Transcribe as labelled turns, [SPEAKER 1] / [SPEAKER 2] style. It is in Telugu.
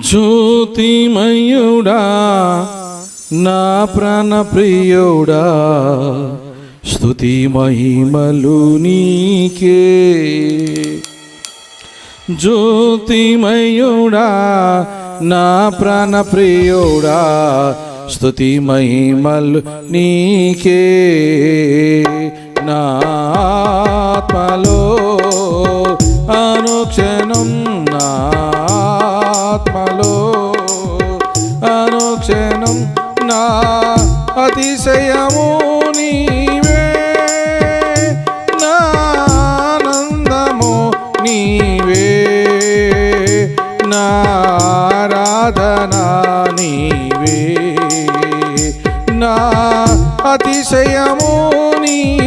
[SPEAKER 1] జ్యోతిమయుడా నా ప్రాణ ప్రియుడా స్తుతి మహిమలు నీకే. జ్యోతిమయుడా నా ప్రాణ ప్రియుడా స్తుతి మహిమలు నీకే. నా ఆత్మలో అనుక్షణం నా ఆత్మలో అనుక్షణం నా అతిశయము నీవే, నా ఆనందము నీవే, నా ఆరాధన నీవే, నా అతిశయము నీవే.